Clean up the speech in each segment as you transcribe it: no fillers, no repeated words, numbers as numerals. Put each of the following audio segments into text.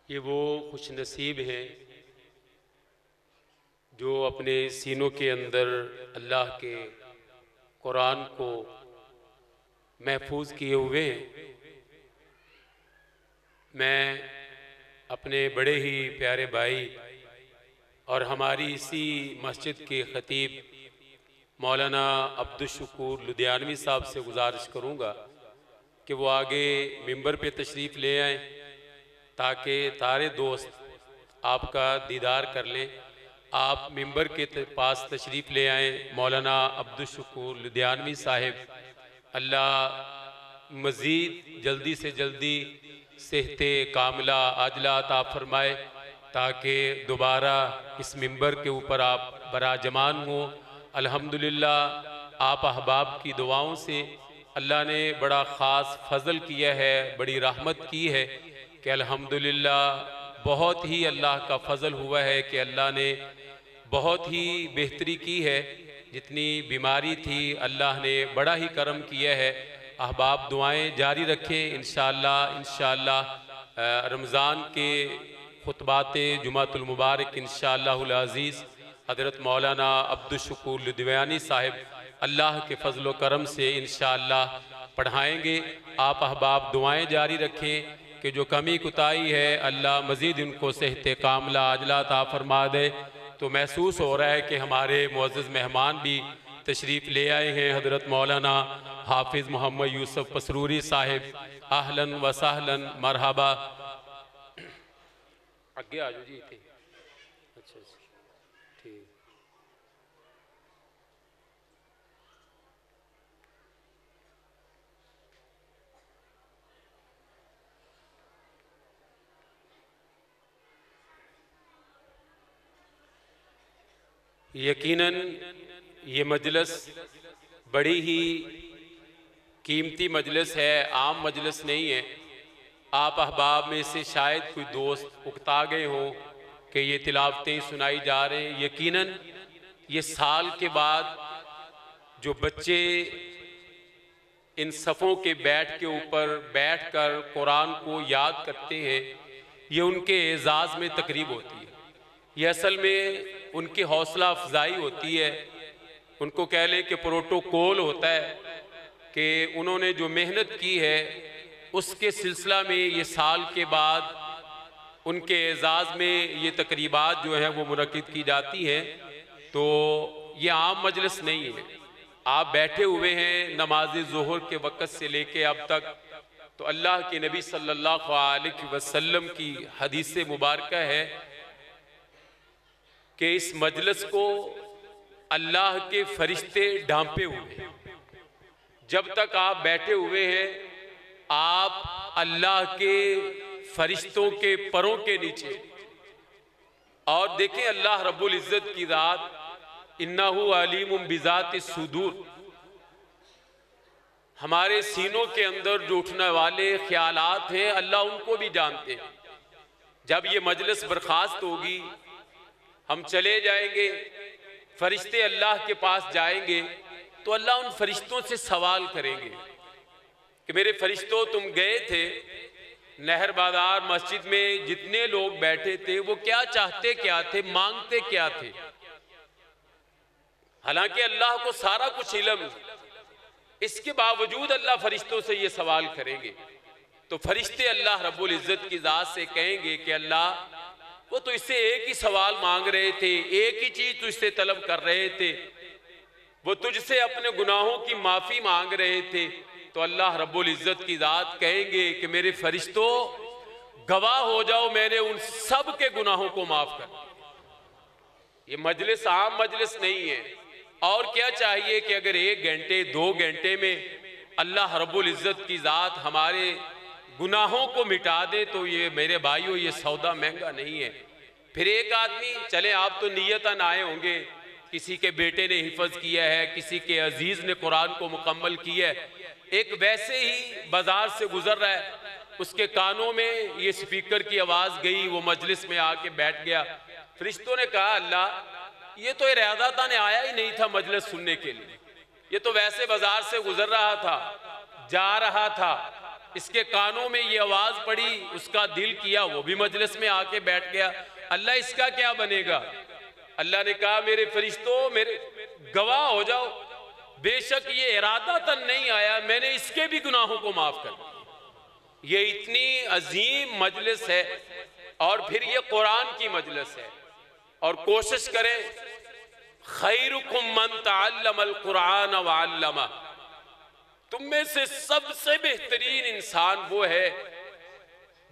ये वो खुश नसीब हैं जो अपने सीनों के अंदर अल्लाह के कुरान को महफूज किए हुए हैं। मैं अपने बड़े ही प्यारे भाई और हमारी इसी मस्जिद के खतीब मौलाना अब्दुल शकूर लुधियानवी साहब से गुजारिश करूँगा कि वो आगे मिंबर पे तशरीफ़ ले आएँ ताकि सारे दोस्त आपका दीदार कर लें। आप मिंबर के पास तशरीफ़ ले आएँ। मौलाना अब्दुल शकूर लुधियानवी साहिब अल्लाह मज़ीद जल्दी से जल्दी सेहत कामिला आजला अता फरमाए ताकि दोबारा इस मिंबर के ऊपर आप बराजमान हो। अल्हम्दुलिल्लाह आप अहबाब की दुआओं से अल्लाह ने बड़ा ख़ास फ़ज़ल किया है, बड़ी रहमत की है कि अल्हम्दुलिल्लाह बहुत ही अल्लाह का फ़ज़ल हुआ है कि अल्लाह ने बहुत ही बेहतरी की है। जितनी बीमारी थी अल्लाह ने बड़ा ही करम किया है। अहबाब दुआएं जारी रखें। इंशाअल्लाह रमज़ान के खुतबात जुमातुल मुबारक इंशाअल्लाहुल अज़ीज़ हज़रत मौलाना अब्दुल शकूर लुधियानवी साहिब अल्लाह के फ़ज़ल व करम से इंशाअल्लाह पढ़ाएँगे। आप अहबाब दुआएं जारी रखें कि जो कमी कुताही है अल्लाह मज़ीद उनको सेहत कामिला आजला अता फरमा दे। तो महसूस हो रहा है कि हमारे मुअज़्ज़ज़ मेहमान भी तशरीफ़ ले आए हैं। हज़रत मौलाना हाफिज़ मोहम्मद यूसुफ पसरूरी साहिब आहलन व सहलन मरहबा। आगे आ जाओ जी। अच्छा ठीक। यकीनन ये मजलिस बड़ी ही कीमती मजलिस है, आम मजलिस नहीं है। आप अहबाब में से शायद कोई दोस्त उकता गए हों कि ये तिलावतें सुनाई जा रहे हैं। यकीनन ये साल के बाद जो बच्चे इन सफ़ों के बैठ के ऊपर बैठ कर कुरान को याद करते हैं, ये उनके एजाज़ में तकरीब होती है। ये असल में उनकी हौसला अफजाई होती है। उनको कह लें कि प्रोटोकॉल होता है कि उन्होंने जो मेहनत की है उसके सिलसिला में ये साल के बाद उनके एजाज़ में ये तकरीबात जो हैं वो मुनक़िद की जाती हैं। तो ये आम मजलिस नहीं है। आप बैठे हुए हैं नमाज ज़ोहर के वक़्त से लेके अब तक। तो अल्लाह के नबी सल्लल्लाहु अलैहि वसल्लम की हदीस मुबारक है कि इस मजलिस को अल्लाह के फरिश्ते ढांपे हुए हैं। जब तक आप बैठे हुए हैं आप अल्लाह के फरिश्तों के परों के नीचे। और देखें अल्लाह रब्बुल इज़्ज़त की ज़ात इन्नहु अलीमुम बिज़ाति सुदूर, हमारे सीनों के अंदर जो उठने वाले ख्यालात हैं अल्लाह उनको भी जानते हैं। जब ये मजलिस बर्खास्त होगी हम चले जाएंगे, फरिश्ते अल्लाह के पास जाएंगे तो अल्लाह उन फरिश्तों से सवाल करेंगे कि मेरे फरिश्तों तुम गए थे नहर बाजार मस्जिद में, जितने लोग बैठे थे वो क्या चाहते क्या थे, मांगते क्या थे। हालांकि अल्लाह को सारा कुछ इल्म, इसके बावजूद अल्लाह फरिश्तों से ये सवाल करेंगे। तो फरिश्ते अल्लाह रब्बुल इज़्ज़त की ज़ात से कहेंगे कि अल्लाह वो तो इससे एक ही सवाल मांग रहे थे, एक ही चीज तुझसे तलब कर रहे थे, वो तुझसे अपने गुनाहों की माफी मांग रहे थे। तो अल्लाह रब्बुल इज़्ज़त की ज़ात कहेंगे कि मेरे फरिश्तों गवाह हो जाओ मैंने उन सब के गुनाहों को माफ कर। ये मजलिस आम मजलिस नहीं है। और क्या चाहिए कि अगर 1 घंटे 2 घंटे में अल्लाह रब्बुल इज़्ज़त की ज़ात हमारे गुनाहों को मिटा दे तो ये मेरे भाइयों ये सौदा महंगा नहीं है। फिर एक आदमी चले, आप तो नियतन आए होंगे, किसी के बेटे ने हिफज किया है, किसी के अजीज ने कुरान को मुकम्मल किया है, एक वैसे ही बाजार से गुजर रहा है, उसके कानों में ये स्पीकर की आवाज गई, वो मजलिस में आके बैठ गया। फरिश्तों ने कहा अल्लाह ये तो इरादा ने आया ही नहीं था मजलिस सुनने के लिए, ये तो वैसे बाजार से गुजर रहा था, जा रहा था, इसके कानों में ये आवाज पड़ी, उसका दिल किया, वो भी मजलिस में आके बैठ गया। अल्लाह इसका क्या बनेगा? अल्लाह ने कहा मेरे फरिश्तों, मेरे गवाह हो जाओ, बेशक ये इरादतन नहीं आया, मैंने इसके भी गुनाहों को माफ कर दिया। ये इतनी अजीम मजलिस है और फिर ये कुरान की मजलिस है। और कोशिश करें, खैरुकुम मन तअल्लमल कुरान व अल्लमा, तुम में से सबसे बेहतरीन इंसान वो है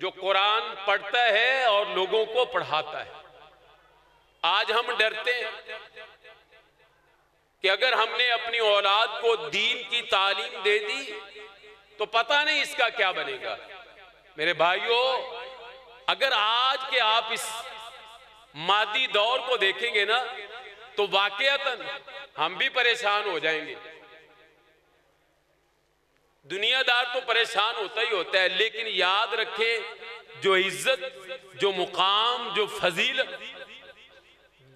जो कुरान पढ़ता है और लोगों को पढ़ाता है। आज हम डरते हैं कि अगर हमने अपनी औलाद को दीन की तालीम दे दी तो पता नहीं इसका क्या बनेगा। मेरे भाइयों, अगर आज के आप इस मादी दौर को देखेंगे ना तो वाकईतन हम भी परेशान हो जाएंगे। दुनियादार तो परेशान होता ही होता है, लेकिन याद रखें जो इज्जत, जो मुकाम, जो फजीलत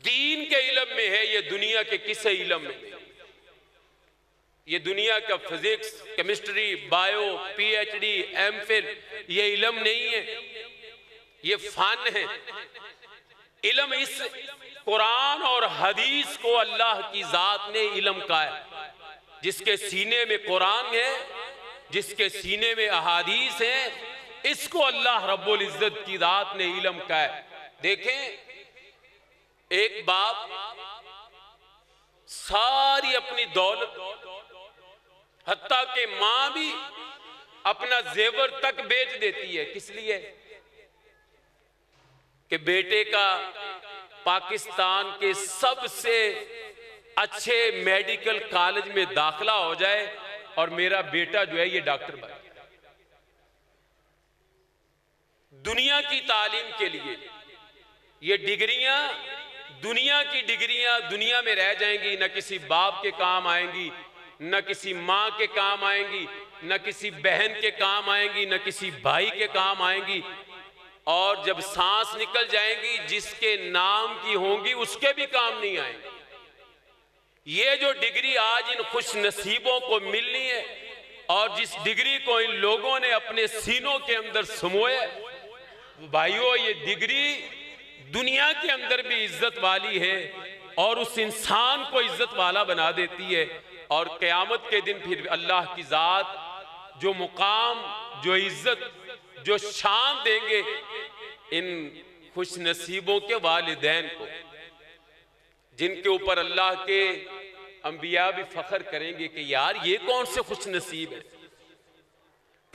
दीन के इल्म में है, ये दुनिया के किसी इल्म में नहीं। ये दुनिया का physics, chemistry, bio, PhD, MPhil, ये इल्म नहीं है, ये फन है। इल्म इस कुरान और हदीस को अल्लाह की जात ने इल्म का है। जिसके सीने में कुरान है, जिसके सीने में अहादीस है, इसको अल्लाह रब्बुल इज्जत की जात ने इल्म का है। देखें, एक बाप सारी अपनी दौलत, हत्ता के मां भी अपना जेवर तक बेच देती है, किस लिए? कि बेटे का पाकिस्तान के सबसे अच्छे मेडिकल कॉलेज में दाखिला हो जाए और मेरा बेटा जो है ये डॉक्टर बने। दुनिया की तालीम के लिए ये डिग्रियां, दुनिया की डिग्रियां दुनिया में रह जाएंगी, न किसी बाप के काम आएंगी, न किसी माँ के काम आएंगी, न किसी बहन के काम आएंगी, न किसी भाई के काम आएंगी। और जब सांस निकल जाएंगी, जिसके नाम की होंगी उसके भी काम नहीं आएंगे। ये जो डिग्री आज इन खुश नसीबों को मिलनी है और जिस डिग्री को इन लोगों ने अपने सीनों के अंदर समोया, भाइयों, ये डिग्री दुनिया के अंदर भी इज्जत वाली है और उस इंसान को इज्जत वाला बना देती है। और क़यामत के दिन फिर अल्लाह की जात जो मुकाम, जो इज्जत, जो शान देंगे इन खुश नसीबों के वालिदैन को, जिनके ऊपर अल्लाह के अंबिया भी फख्र करेंगे कि यार ये कौन से खुश नसीब है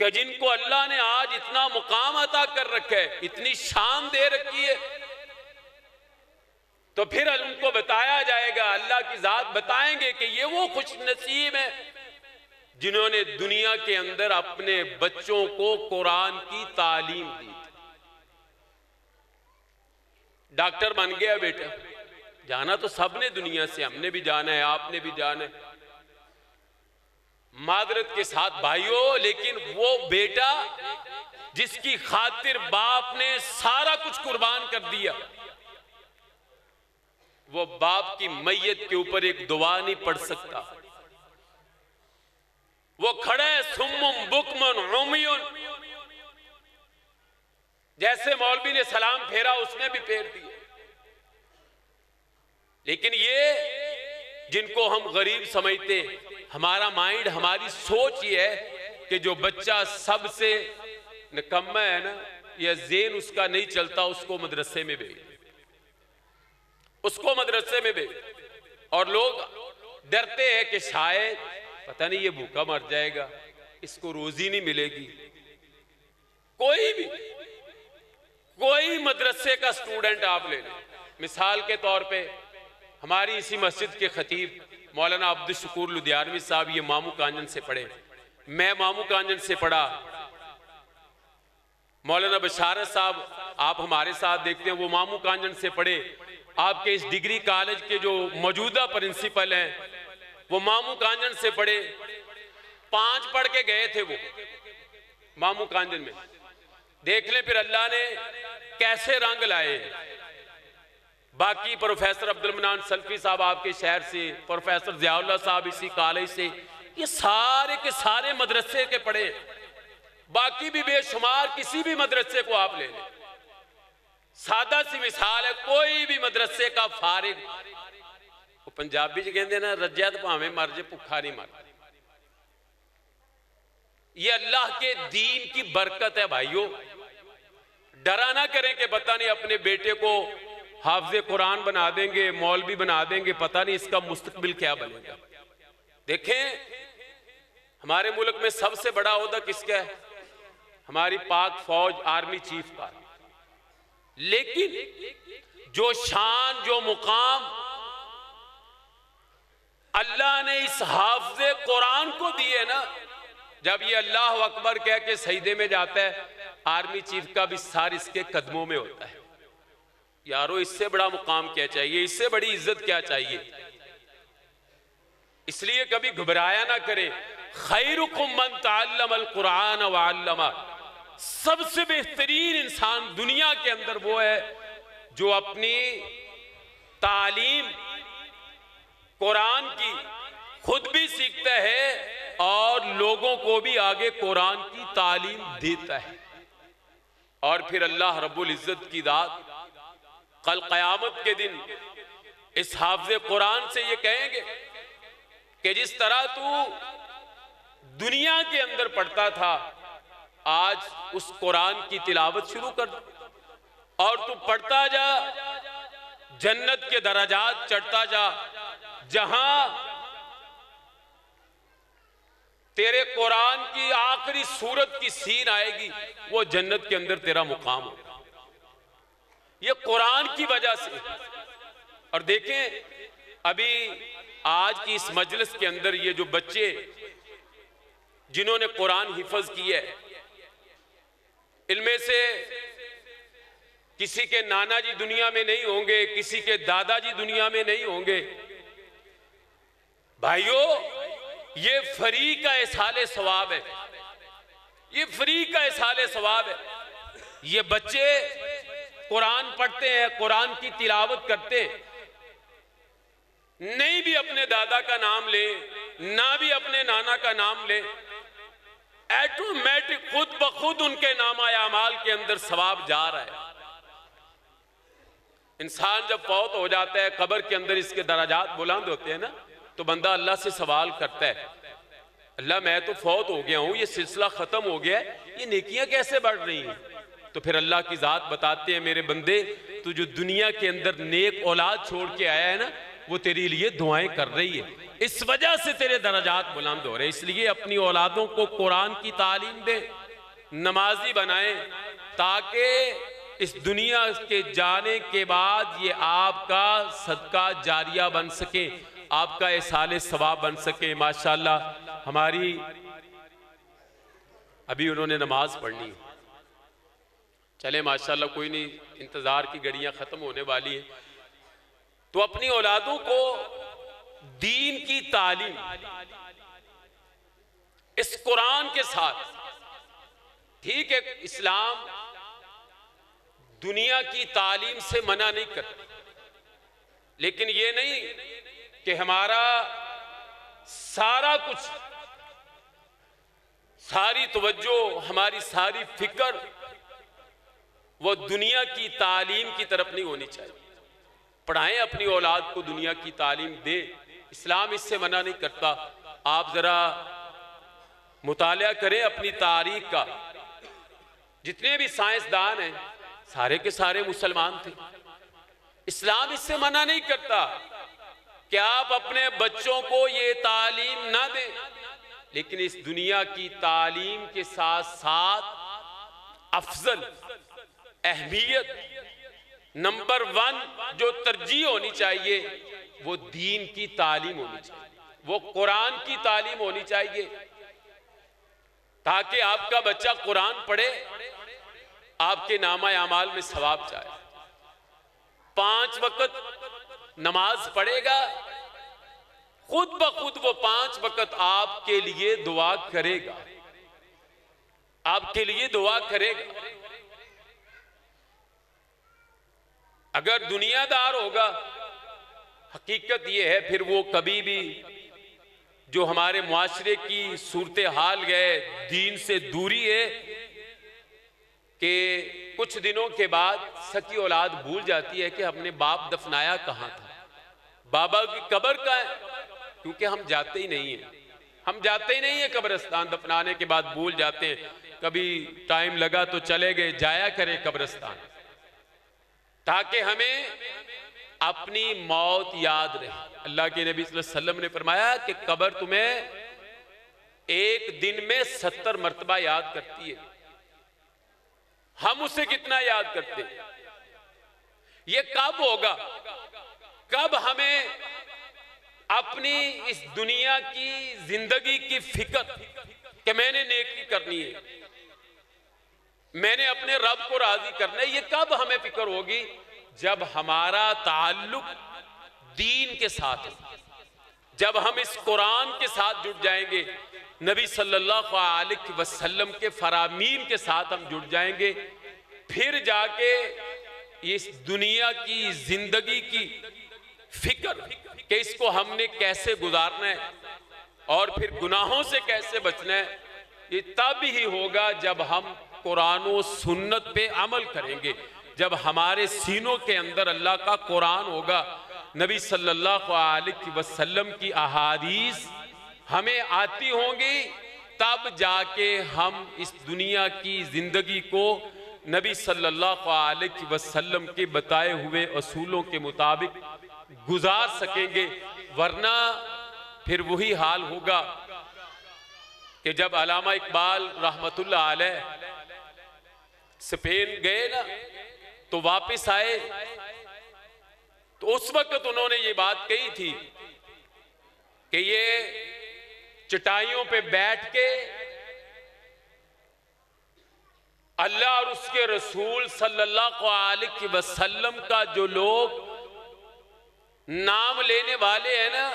कि जिनको अल्लाह ने आज इतना मुकाम अता कर रखा है, इतनी शान दे रखी है। तो फिर उनको बताया जाएगा, अल्लाह की जात बताएंगे कि ये वो खुश नसीब है जिन्होंने दुनिया के अंदर अपने बच्चों को कुरान की तालीम दी। डॉक्टर बन गया बेटा, जाना तो सबने दुनिया से, हमने भी जाना है, आपने भी जाना है, मादरत के साथ भाइयों। लेकिन वो बेटा जिसकी खातिर बाप ने सारा कुछ कुर्बान कर दिया, वो बाप की मैयत के ऊपर एक दुआ नहीं पढ़ सकता। वो खड़े सुम्मुम बुकमन उमियुन, जैसे मौलवी ने सलाम फेरा उसने भी फेर दिया। लेकिन ये जिनको हम गरीब समझते, हमारा माइंड, हमारी सोच ये है कि जो बच्चा सबसे निकम्मा है ना, या ज़ेन उसका नहीं चलता, उसको मदरसे में भेज, उसको मदरसे में भेज। और लोग डरते हैं कि शायद पता नहीं ये भूखा मर जाएगा, इसको रोजी नहीं मिलेगी। कोई मदरसे का स्टूडेंट आप ले लें, मिसाल के तौर पे हमारी इसी मस्जिद के खतीब मौलाना अब्दुल शकूर लुधियानवी साहब ये मामू कांजन से पढ़े, मैं मामू कांजन से पढ़ा। मौलाना बशारत साहब आप हमारे साथ देखते हैं, वो मामू कांजन से पढ़े। आपके इस डिग्री कॉलेज के जो मौजूदा प्रिंसिपल हैं वो मामू कांजन से पढ़े। 5 पढ़ के गए थे वो मामू कांजन में। देख लें फिर अल्लाह ने कैसे रंग लाए। बाकी प्रोफेसर अब्दुल मन्नान सल्फी साहब आपके शहर से, प्रोफेसर ज़ियाउल्लाह साहब इसी कॉलेज से, ये सारे के सारे मदरसे के पढ़े। बाकी भी बेशुमार किसी भी मदरसे को आप ले लें, सादा सी मिसाल है, कोई भी मदरसे का फारिग, वो पंजाबी च कहते ना रज्जा तो भावें मर जे भुखा नहीं मरता। ये अल्लाह के दीन की बरकत है भाइयों। डरा ना करें कि पता नहीं अपने बेटे को हाफिज़े कुरान बना देंगे, मौलवी बना देंगे, पता नहीं इसका मुस्तकबिल क्या बनेगा। देखें हमारे मुल्क में सबसे बड़ा ओहदा किसका है? हमारी पाक फौज, आर्मी चीफ का। लेकिन जो शान, जो मुकाम अल्लाह ने इस हाफिज़े कुरान को दिए ना, जब ये अल्लाह अकबर कह के सजदे में जाता है, आर्मी चीफ का भी सार इसके कदमों में होता है। यारो इससे बड़ा मुकाम क्या चाहिए, इससे बड़ी इज्जत क्या चाहिए। इसलिए कभी घबराया ना करें। खैरुकुम मन तअल्लमल कुरान व अल्लमा, सबसे बेहतरीन इंसान दुनिया के अंदर वो है जो अपनी तालीम कुरान की खुद भी सीखता है और लोगों को भी आगे कुरान की तालीम देता है। और फिर अल्लाह रब्बुल इज्जत की दात कल क़यामत के दिन इस हाफ़िज़े कुरान से ये कहेंगे कि जिस तरह तू दुनिया के अंदर पढ़ता था, आज उस कुरान की तिलावत शुरू कर दो और तू पढ़ता जा, जन्नत के दराजात चढ़ता जा। जहां तेरे कुरान की आखिरी सूरत की सीन आएगी, वो जन्नत के अंदर तेरा मुकाम होगा, ये कुरान की वजह से। और देखें अभी आज की इस मजलिस के अंदर ये जो बच्चे जिन्होंने कुरान हिफज किया है, इनमें से किसी के नाना जी दुनिया में नहीं होंगे, किसी के दादाजी दुनिया में नहीं होंगे। भाइयों ये फ्री का एहसाले सवाब है, ये फ्री का एहसाले सवाब है। ये बच्चे कुरान पढ़ते हैं, कुरान की तिलावत करते हैं, नहीं भी अपने दादा का नाम ले, ना भी अपने नाना का नाम ले, ऑटोमेटिक खुद ब खुद उनके नामा अमाल के अंदर सवाब जा रहा है। इंसान जब फौत हो जाता है, कब्र के अंदर इसके दराजात बुलंद होते हैं ना, तो बंदा अल्लाह से सवाल करता है, अल्लाह मैं तो फौत हो गया हूं, ये सिलसिला खत्म हो गया है, ये नेकियां कैसे बढ़ रही हैं? तो फिर अल्लाह की जात बताते हैं, मेरे बंदे तू जो दुनिया के अंदर नेक औलाद छोड़ के आया है ना, वो तेरे लिए दुआएं कर रही है, इस वजह से तेरे दराजात बुलंद हो रहे। इसलिए अपनी औलादों को कुरान की तालीम दे, नमाजी बनाएं, ताकि इस दुनिया के जाने के बाद ये आपका सदका जारिया बन सके, आपका एहसाले सवाब बन सके। माशाअल्लाह हमारी अभी उन्होंने नमाज पढ़नी है, चले माशाअल्लाह कोई नहीं, इंतजार की घड़ियां खत्म होने वाली है। तो अपनी औलादों को दीन की तालीम इस कुरान के साथ, ठीक है इस्लाम दुनिया की तालीम से मना नहीं करता, लेकिन ये नहीं कि हमारा सारा कुछ, सारी तवज्जो, हमारी सारी फिक्र वो दुनिया की तालीम की तरफ नहीं होनी चाहिए। पढ़ाएं अपनी औलाद को, दुनिया की तालीम दे, इस्लाम इससे मना नहीं करता। आप जरा मुतालिया करें अपनी तारीख का, जितने भी साइंसदान हैं सारे के सारे मुसलमान थे। इस्लाम इससे मना नहीं करता कि आप अपने बच्चों को ये तालीम ना दें, लेकिन इस दुनिया की तालीम के साथ साथ अफजल, अहमियत, नंबर 1 जो तरजीह होनी चाहिए वो दीन की तालीम होनी चाहिए, वो कुरान की तालीम होनी चाहिए, ताकि आपका बच्चा कुरान पढ़े, आपके नामा अमाल में सवाब जाए, 5 वक्त नमाज पढ़ेगा, खुद ब खुद वो 5 वक्त आपके लिए दुआ करेगा, आपके लिए दुआ करेगा। अगर दुनियादार होगा, हकीकत यह है फिर वो कभी भी जो हमारे मुआशरे की सूरत हाल है, दीन से दूरी है कि कुछ दिनों के बाद सकी औलाद भूल जाती है कि हमने बाप दफनाया कहाँ था, बाबा की कब्र कहाँ है, क्योंकि हम जाते ही नहीं हैं। हम जाते ही नहीं है कब्रिस्तान, दफनाने के बाद भूल जाते हैं। कभी टाइम लगा तो चले गए, जाया करें कब्रिस्तान, ताकि हमें अपनी मौत याद रहे। अल्लाह के नबी सल्लल्लाहु अलैहि वसल्लम ने फरमाया कि कब्र तुम्हें एक दिन में 70 मर्तबा याद करती है। हम उसे कितना याद करते हैं? ये कब होगा? कब हमें अपनी इस दुनिया की जिंदगी की फिक्र कि मैंने नेकी करनी है, मैंने अपने रब को राजी करना है, ये कब हमें फिक्र होगी? जब हमारा ताल्लुक दीन के साथ है, जब हम इस कुरान के साथ जुड़ जाएंगे, नबी सल्लल्लाहु अलैहि वसल्लम के फरामीन के साथ हम जुड़ जाएंगे, फिर जाके इस दुनिया की जिंदगी की फिक्र कि इसको हमने कैसे गुजारना है और फिर गुनाहों से कैसे बचना है, ये तब ही होगा जब हम कुरान और सुन्नत पे अमल करेंगे, जब हमारे सीनों के अंदर अल्लाह का कुरान होगा, नबी सल्लल्लाहु अलैहि वसल्लम की अहादीस हमें आती होंगी, तब जाके हम इस दुनिया की जिंदगी को नबी सल्लल्लाहु अलैहि वसल्लम के बताए हुए असूलों के मुताबिक गुजार सकेंगे। वरना फिर वही हाल होगा कि जब अल्लामा इकबाल रहमतुल्लाह अलैह स्पेन गए ना, तो वापस आए, तो उस वक्त उन्होंने ये बात कही थी कि ये चटाइयों पे बैठ के अल्लाह और उसके रसूल सल्लल्लाहु अलैहि वसल्लम का जो लोग नाम लेने वाले हैं ना,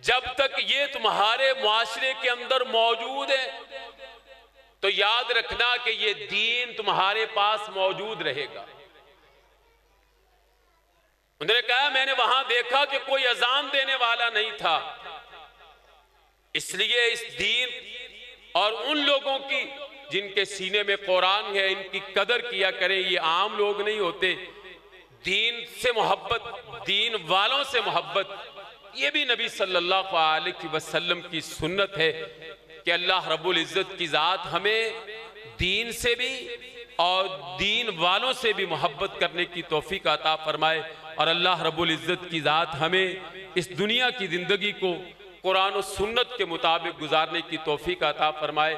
जब तक ये तुम्हारे मुआशरे के अंदर मौजूद है तो याद रखना कि ये दीन तुम्हारे पास मौजूद रहेगा। उन्होंने कहा मैंने वहां देखा कि कोई अजान देने वाला नहीं था, इसलिए इस दीन और उन लोगों की जिनके सीने में कुरान है, इनकी कदर किया करें। ये आम लोग नहीं होते। दीन से मोहब्बत, दीन वालों से मोहब्बत, ये भी नबी सल्लल्लाहु अलैहि वसल्लम की सुन्नत है कि अल्लाह रब्बुल इज़्ज़त की ज़ात हमें दीन से भी और दीन वालों से भी मोहब्बत करने की तौफीक अता फरमाए, और अल्लाह रब्बुल इज़्ज़त की ज़ात हमें इस दुनिया की ज़िंदगी को कुरान और सुन्नत के मुताबिक गुजारने की तौफीक अता फरमाए।